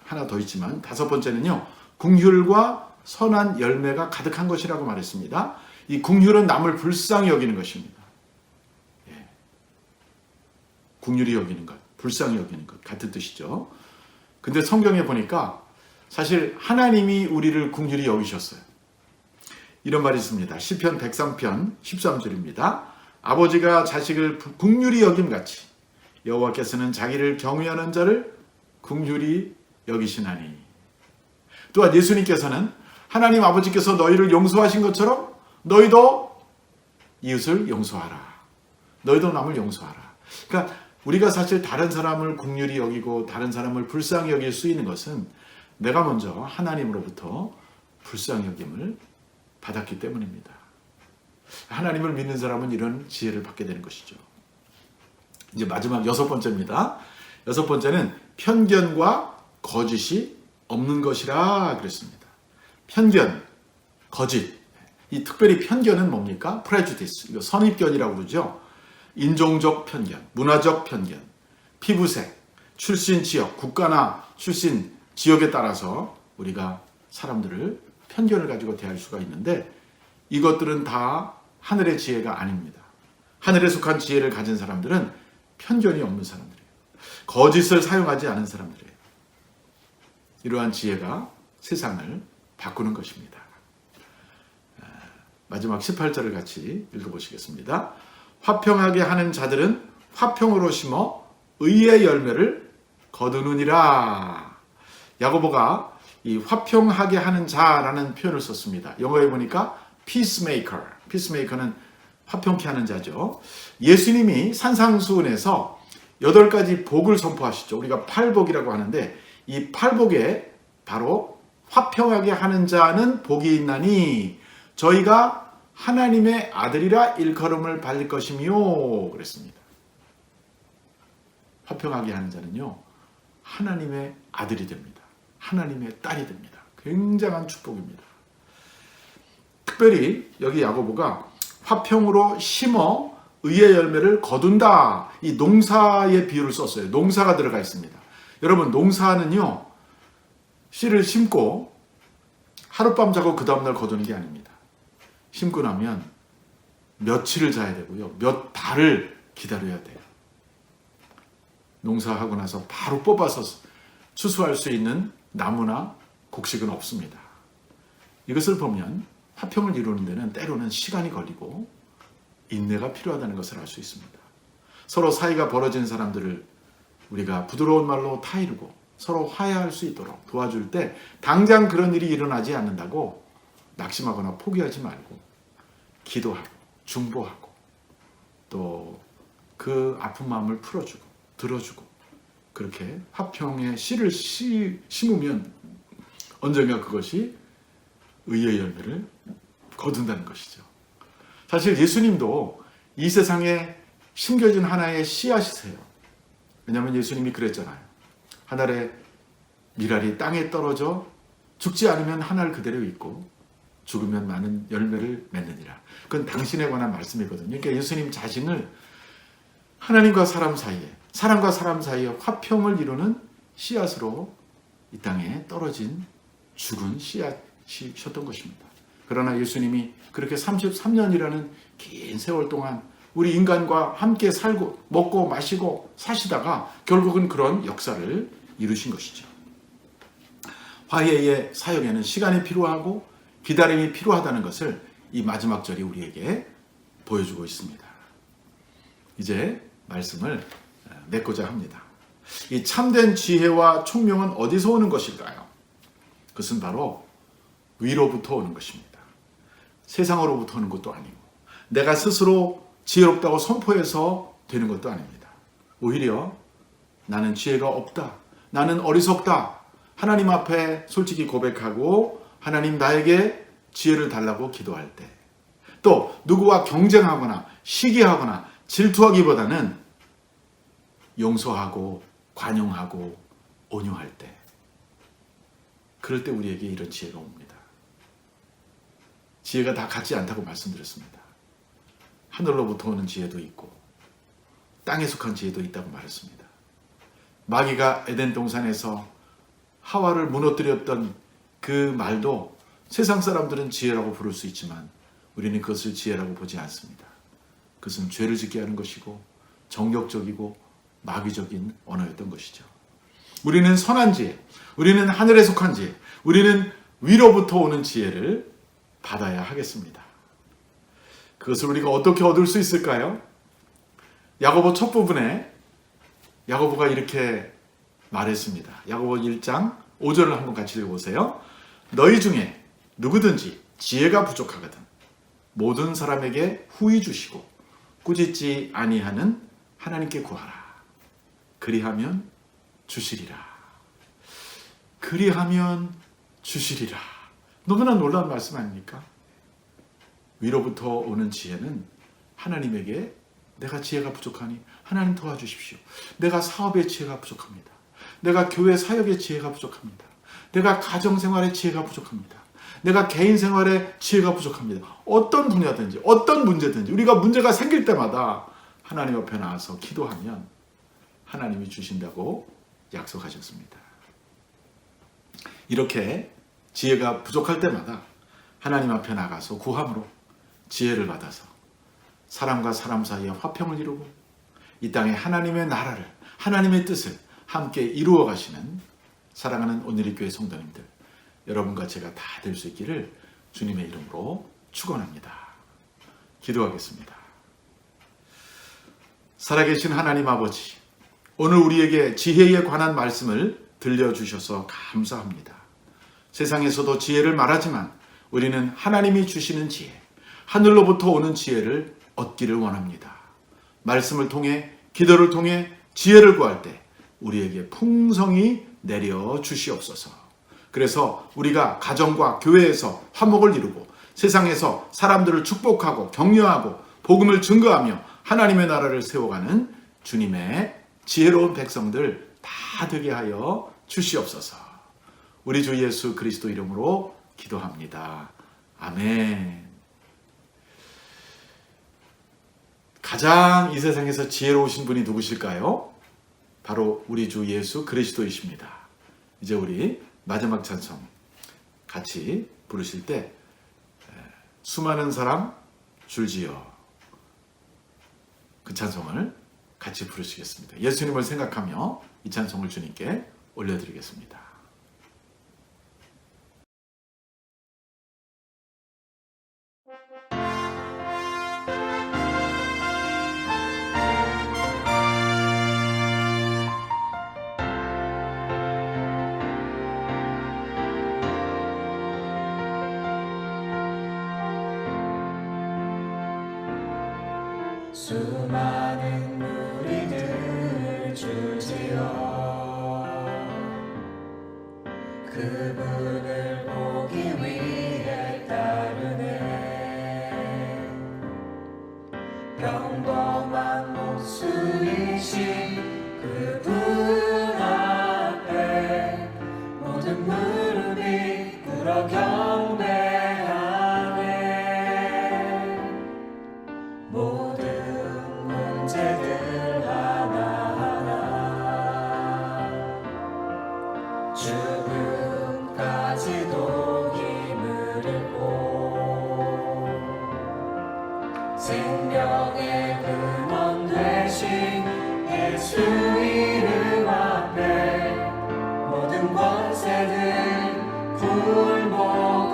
하나 더 있지만 다섯 번째는요, 궁휼과 선한 열매가 가득한 것이라고 말했습니다. 이 궁휼은 남을 불쌍히 여기는 것입니다. 궁휼히 여기는 것, 불쌍히 여기는 것 같은 뜻이죠. 근데 성경에 보니까 사실 하나님이 우리를 궁휼히 여기셨어요. 이런 말이 있습니다. 시편 103편 13절입니다. 아버지가 자식을 궁휼히 여김같이 여호와께서는 자기를 경외하는 자를 궁휼히 여기시나니. 또한 예수님께서는 하나님 아버지께서 너희를 용서하신 것처럼 너희도 이웃을 용서하라. 너희도 남을 용서하라. 그러니까 우리가 사실 다른 사람을 궁휼히 여기고 다른 사람을 불쌍히 여길 수 있는 것은 내가 먼저 하나님으로부터 불쌍히 여김을 받았기 때문입니다. 하나님을 믿는 사람은 이런 지혜를 받게 되는 것이죠. 이제 마지막 여섯 번째입니다. 여섯 번째는 편견과 거짓이 없는 것이라 그랬습니다. 편견, 거짓. 이 특별히 편견은 뭡니까? prejudice. 이거 선입견이라고 그러죠. 인종적 편견, 문화적 편견, 피부색, 출신 지역, 국가나 출신 지역에 따라서 우리가 사람들을 편견을 가지고 대할 수가 있는데 이것들은 다 하늘의 지혜가 아닙니다. 하늘에 속한 지혜를 가진 사람들은 편견이 없는 사람들이에요. 거짓을 사용하지 않은 사람들이에요. 이러한 지혜가 세상을 바꾸는 것입니다. 마지막 18절을 같이 읽어보시겠습니다. 화평하게 하는 자들은 화평으로 심어 의의 열매를 거두느니라. 야고보가 이 화평하게 하는 자라는 표현을 썼습니다. 영어에 보니까 peacemaker. peacemaker는 화평케 하는 자죠. 예수님이 산상수훈에서 8가지 복을 선포하시죠. 우리가 팔복이라고 하는데 이 팔복에 바로 화평하게 하는 자는 복이 있나니 저희가 하나님의 아들이라 일컬음을 받을 것이며 그랬습니다. 화평하게 하는 자는요, 하나님의 아들이 됩니다. 하나님의 딸이 됩니다. 굉장한 축복입니다. 특별히 여기 야고보가 화평으로 심어 의의 열매를 거둔다. 이 농사의 비유를 썼어요. 농사가 들어가 있습니다. 여러분, 농사는요, 씨를 심고 하룻밤 자고 그 다음날 거두는 게 아닙니다. 심고 나면 며칠을 자야 되고요. 몇 달을 기다려야 돼요. 농사하고 나서 바로 뽑아서 추수할 수 있는 나무나 곡식은 없습니다. 이것을 보면 화평을 이루는 데는 때로는 시간이 걸리고 인내가 필요하다는 것을 알 수 있습니다. 서로 사이가 벌어진 사람들을 우리가 부드러운 말로 타이르고 서로 화해할 수 있도록 도와줄 때 당장 그런 일이 일어나지 않는다고 낙심하거나 포기하지 말고 기도하고 중보하고 또 그 아픈 마음을 풀어주고 들어주고 그렇게 화평의 씨를 심으면 언젠가 그것이 의의 열매를 거둔다는 것이죠. 사실 예수님도 이 세상에 심겨진 하나의 씨앗이세요. 왜냐하면 예수님이 그랬잖아요. 하늘의 밀알이 땅에 떨어져 죽지 않으면 하늘 그대로 있고 죽으면 많은 열매를 맺느니라. 그건 당신에 관한 말씀이거든요. 그러니까 예수님 자신을 하나님과 사람 사이에, 사람과 사람 사이에 화평을 이루는 씨앗으로 이 땅에 떨어진 죽은 씨앗이셨던 것입니다. 그러나 예수님이 그렇게 33년이라는 긴 세월 동안 우리 인간과 함께 살고 먹고 마시고 사시다가 결국은 그런 역사를 이루신 것이죠. 화해의 사역에는 시간이 필요하고 기다림이 필요하다는 것을 이 마지막 절이 우리에게 보여주고 있습니다. 이제 말씀을 맺고자 합니다. 이 참된 지혜와 총명은 어디서 오는 것일까요? 그것은 바로 위로부터 오는 것입니다. 세상으로부터 오는 것도 아니고 내가 스스로 지혜롭다고 선포해서 되는 것도 아닙니다. 오히려 나는 지혜가 없다, 나는 어리석다, 하나님 앞에 솔직히 고백하고 하나님 나에게 지혜를 달라고 기도할 때, 또 누구와 경쟁하거나 시기하거나 질투하기보다는 용서하고 관용하고 온유할 때, 그럴 때 우리에게 이런 지혜가 옵니다. 지혜가 다 같지 않다고 말씀드렸습니다. 하늘로부터 오는 지혜도 있고 땅에 속한 지혜도 있다고 말했습니다. 마귀가 에덴 동산에서 하와를 무너뜨렸던 그 말도 세상 사람들은 지혜라고 부를 수 있지만 우리는 그것을 지혜라고 보지 않습니다. 그것은 죄를 짓게 하는 것이고 정욕적이고 마귀적인 언어였던 것이죠. 우리는 선한 지혜, 우리는 하늘에 속한 지혜, 우리는 위로부터 오는 지혜를 받아야 하겠습니다. 그것을 우리가 어떻게 얻을 수 있을까요? 야고보 첫 부분에 야고보가 이렇게 말했습니다. 야고보 1장 5절을 한번 같이 읽어보세요. 너희 중에 누구든지 지혜가 부족하거든 모든 사람에게 후히 주시고 꾸짖지 아니하는 하나님께 구하라. 그리하면 주시리라. 그리하면 주시리라. 너무나 놀라운 말씀 아닙니까? 위로부터 오는 지혜는 하나님에게 내가 지혜가 부족하니 하나님 도와주십시오. 내가 사업의 지혜가 부족합니다. 내가 교회 사역의 지혜가 부족합니다. 내가 가정생활의 지혜가 부족합니다. 내가 개인생활의 지혜가 부족합니다. 어떤 분야든지 어떤 문제든지 우리가 문제가 생길 때마다 하나님 앞에 나와서 기도하면 하나님이 주신다고 약속하셨습니다. 이렇게 지혜가 부족할 때마다 하나님 앞에 나가서 구함으로 지혜를 받아서 사람과 사람 사이에 화평을 이루고 이 땅에 하나님의 나라를, 하나님의 뜻을 함께 이루어 가시는 사랑하는 오늘의 교회 성도님들, 여러분과 제가 다 될 수 있기를 주님의 이름으로 축원합니다. 기도하겠습니다. 살아계신 하나님 아버지, 오늘 우리에게 지혜에 관한 말씀을 들려주셔서 감사합니다. 세상에서도 지혜를 말하지만 우리는 하나님이 주시는 지혜, 하늘로부터 오는 지혜를 얻기를 원합니다. 말씀을 통해, 기도를 통해 지혜를 구할 때 우리에게 풍성히 내려 주시옵소서. 그래서 우리가 가정과 교회에서 화목을 이루고 세상에서 사람들을 축복하고 격려하고 복음을 증거하며 하나님의 나라를 세워가는 주님의 지혜로운 백성들 다 되게 하여 주시옵소서. 우리 주 예수 그리스도 이름으로 기도합니다. 아멘. 가장 이 세상에서 지혜로우신 분이 누구실까요? 바로 우리 주 예수 그리스도이십니다. 이제 우리 마지막 찬송 같이 부르실 때 수많은 사람 줄지어 그 찬송을 같이 부르시겠습니다. 예수님을 생각하며 이 찬송을 주님께 올려드리겠습니다. 수많은 무리들 줄지어 그분을 보기 위해 따르네. 평범한 목수이신 그분 앞에 모든 무릎이 꿇어 경배하네. 모든 문제들 하나하나 죽음까지도 힘을 잃고 생명의 근원 되신 예수 이름 앞에 모든 권세들 굴복하네.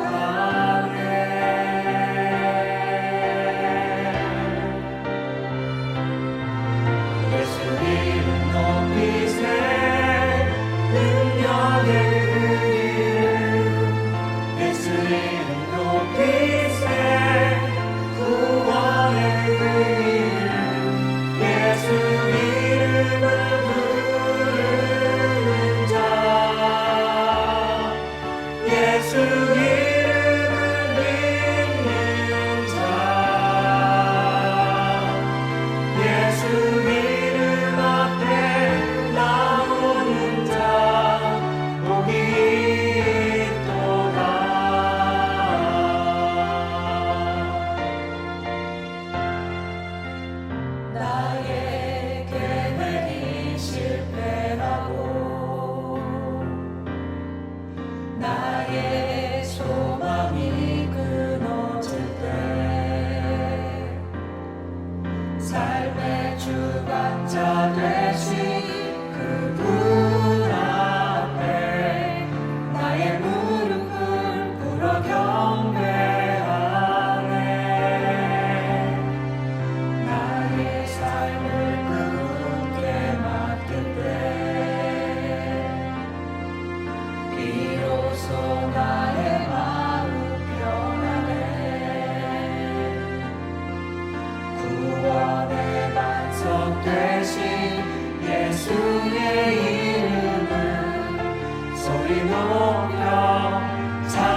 우리 높여 찬송하네.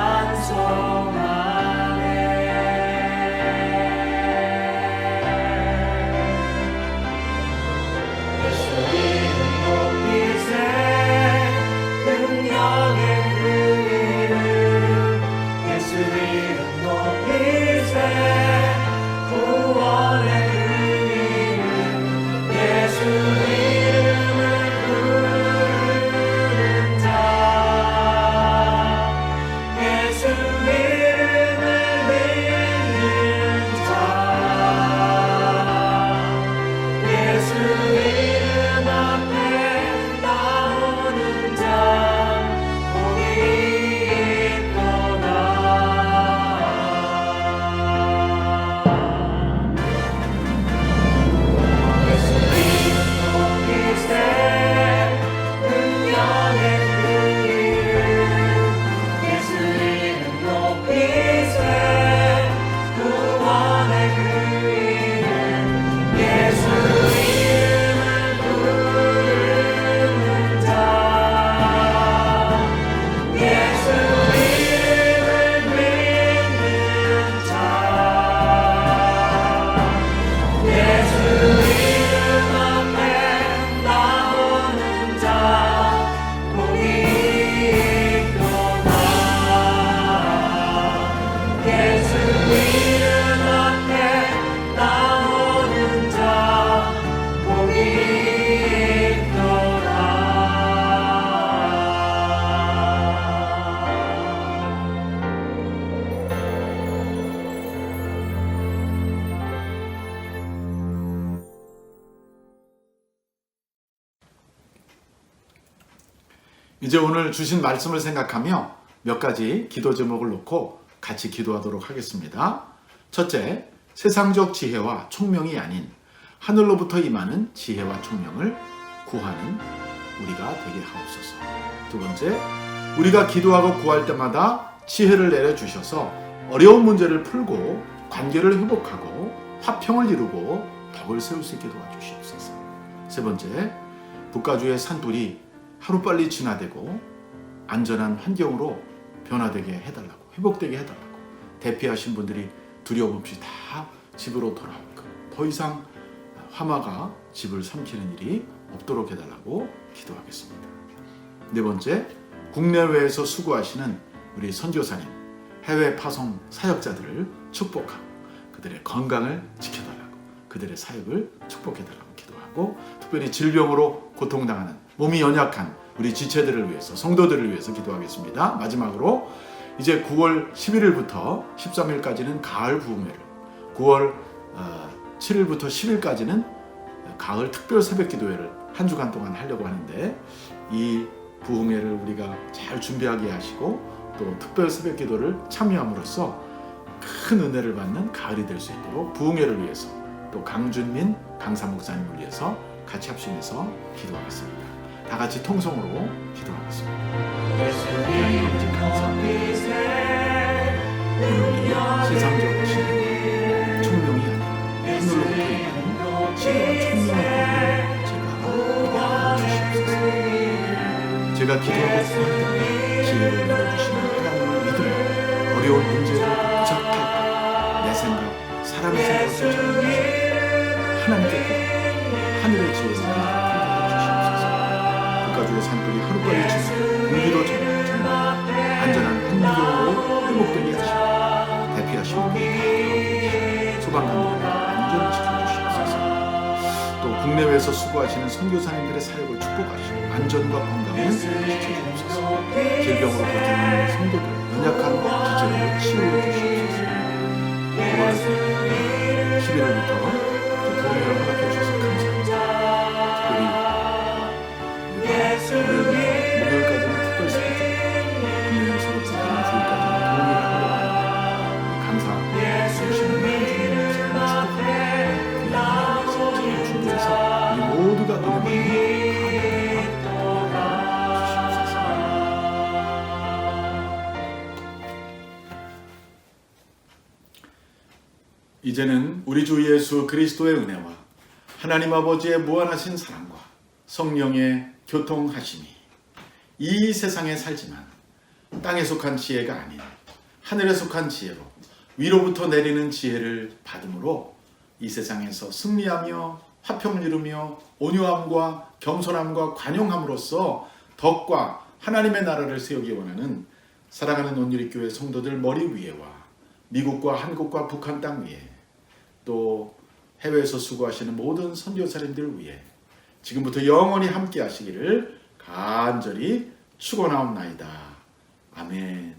예수 이름 높이세 능력의 그 이름 예수 이름 높이세 구원의 그 이름 예수 이름을 부르는 자 예수 이름을 믿는 자 예수 이름 앞에 나오는 자 복이 있도다. 예수 이름 높이세 능력의 그 이름 예수 이름 높이세 구원의 그 이름 예수 이름을 부르는 자 예수 이름을 믿는 자 예수 이름 앞에 나오는 자 복이 있도다. 예수 이름 앞에 나오는 자 복이 있도다. 이제 오늘 주신 말씀을 생각하며 몇 가지 기도 제목을 놓고 같이 기도하도록 하겠습니다. 첫째, 세상적 지혜와 총명이 아닌 하늘로부터 임하는 지혜와 총명을 구하는 우리가 되게 하옵소서. 두 번째, 우리가 기도하고 구할 때마다 지혜를 내려주셔서 어려운 문제를 풀고 관계를 회복하고 화평을 이루고 덕을 세울 수 있게 도와주시옵소서. 세 번째, 북가주의 산불이 하루빨리 진화되고 안전한 환경으로 변화되게 해달라고, 회복되게 해달라고, 대피하신 분들이 두려움 없이 다 집으로 돌아오고 더 이상 화마가 집을 삼키는 일이 없도록 해달라고 기도하겠습니다. 네 번째, 국내외에서 수고하시는 우리 선교사님, 해외 파송 사역자들을 축복하고 그들의 건강을 지켜달라고, 그들의 사역을 축복해달라고 기도하고, 특별히 질병으로 고통당하는 몸이 연약한 우리 지체들을 위해서, 성도들을 위해서 기도하겠습니다. 마지막으로 이제 9월 11일부터 13일까지는 가을 부흥회를, 9월 7일부터 10일까지는 가을 특별 새벽 기도회를 한 주간 동안 하려고 하는데, 이 부흥회를 우리가 잘 준비하게 하시고 또 특별 새벽 기도를 참여함으로써 큰 은혜를 받는 가을이 될 수 있도록 부흥회를 위해서, 또 강준민 강사 목사님을 위해서 같이 합심해서 기도하겠습니다. 다 같이 통성으로 기도하겠습니다. 하나님 아버지 감사합니다. 오늘 세상적 지혜, 총명이 아닌 하늘로부터 임하는 지혜와 총명을 제가 주시옵소서. 제가 기도하고 구할 때마다 지혜를 내려주시는 하나님을 믿으며 어려운 문제를 부착할 때 내 생각, 사람의 생각을 쫓아가면서 하나님께 구하고 하늘의 지혜를 통달해 주시옵소서. 국가주의 산불이 하루빨리 지나 공기도 정말 안전한 환경으로 회복되게 하시고 대피하신 분들, 소방관들의 안전을 지켜주시옵소서. 또 국내외에서 수고하시는 선교사님들의 사역을 축복하시고 안전과 건강을 지켜주옵소서. 질병으로 고통하는 성도들, 연약한 지체들을 치유해 주시옵소서. 9월 11일부터 부흥회를 허락해 주셔서 감사합니다. 특별히 목요일까지는 특별 새벽, 금요일서부터 주일까지는 부흥회를 하려고 합니다. 강사 주시는 주님 축복합니다. 그 준비해서 우리 모두가 은혜 받는 이제는 우리 주 예수 그리스도의 은혜와 하나님 아버지의 무한하신 사랑과 성령의 교통하심이 이 세상에 살지만 땅에 속한 지혜가 아닌 하늘에 속한 지혜로 위로부터 내리는 지혜를 받음으로 이 세상에서 승리하며 화평을 이루며 온유함과 겸손함과 관용함으로써 덕과 하나님의 나라를 세우기 원하는 사랑하는 온누리교회 성도들 머리 위에와 미국과 한국과 북한 땅 위에 또 해외에서 수고하시는 모든 선교사님들 위에 지금부터 영원히 함께 하시기를 간절히 축원하옵나이다. 아멘.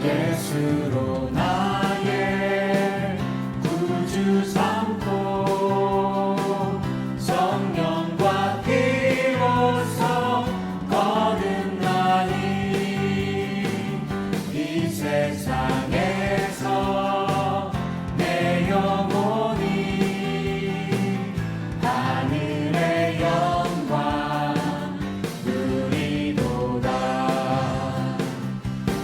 예수로 나의 구주 삼고 성령과 피로써 거듭나니 이 세상에서 내 영혼이 하늘의 영광 누리도다.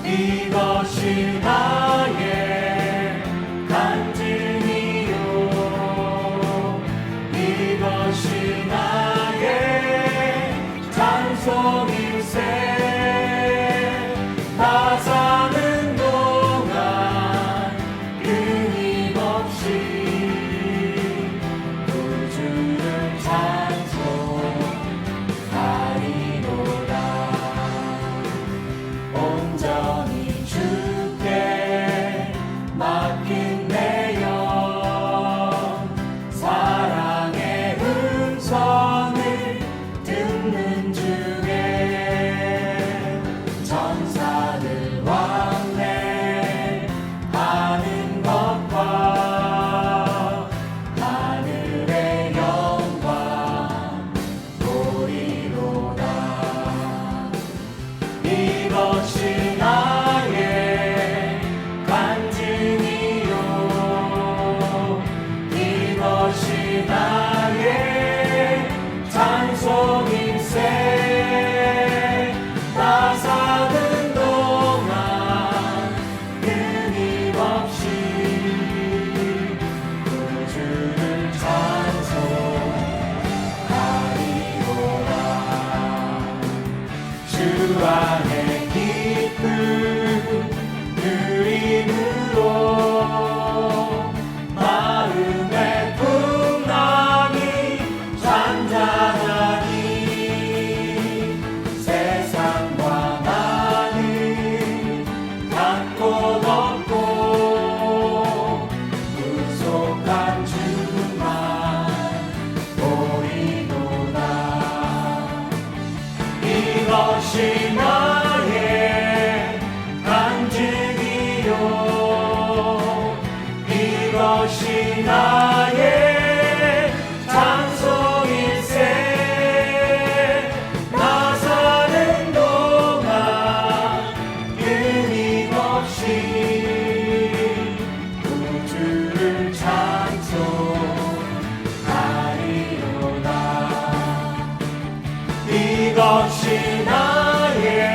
이것이 나의 간증이요 이것이 나의 찬송일세. 나 사는 동안 끊임없이 구주를 찬송하리로다. 온전히 주께 맡긴 내 영 사랑의 음성을 듣는 중에 전사들 왕래하는 것과 하늘의 영광 보리로다. 이것이 나의 간증이요 이것이 나의 찬송일세. 나 사는 동안 끊임없이 구주를 찬송하리로다. 주 안에 기쁜 그림으로 마음의 풍랑이 잔잔하니 세상과 나는 같고 없고 무속한 주만 보이도다. 이것이 나의 간증이요 이것이 나의 찬송일세. 나 사는 동안 끊임없이 구주를 찬송하리로다. 이것이 나의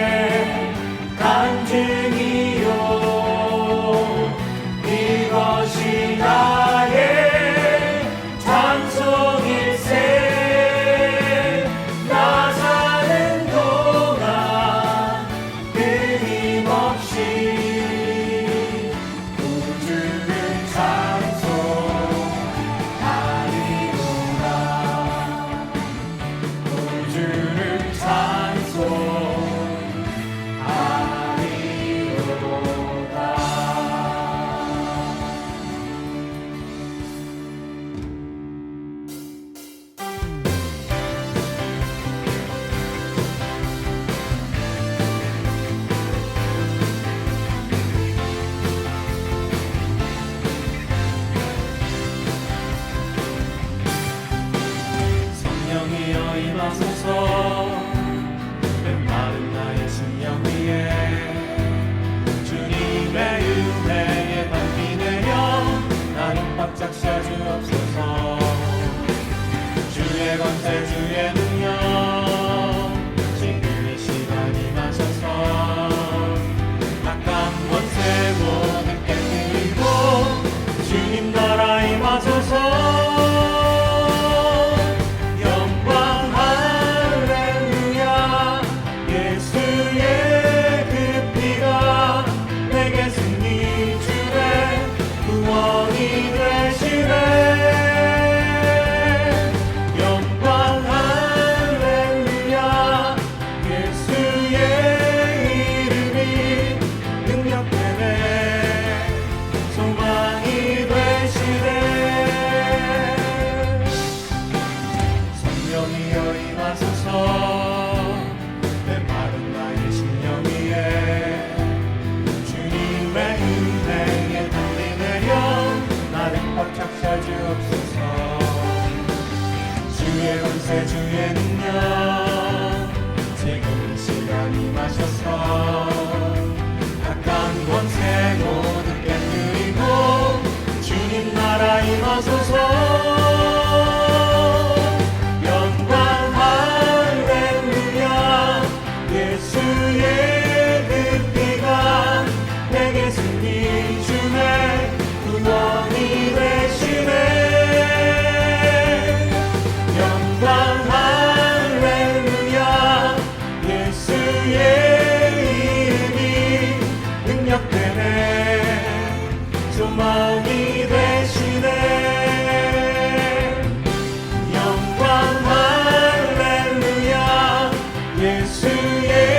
하셔서 각각 권세 모두 깨뜨리고 주님 나라 임하소서. 영광 할렐루야. 예수의 그 피가 내게 승리 주네. 구원이 되시네. 영광 할렐루야. 예수의 이름이 능력되네. 소망이 되시네. 영광 할렐루야. 예수의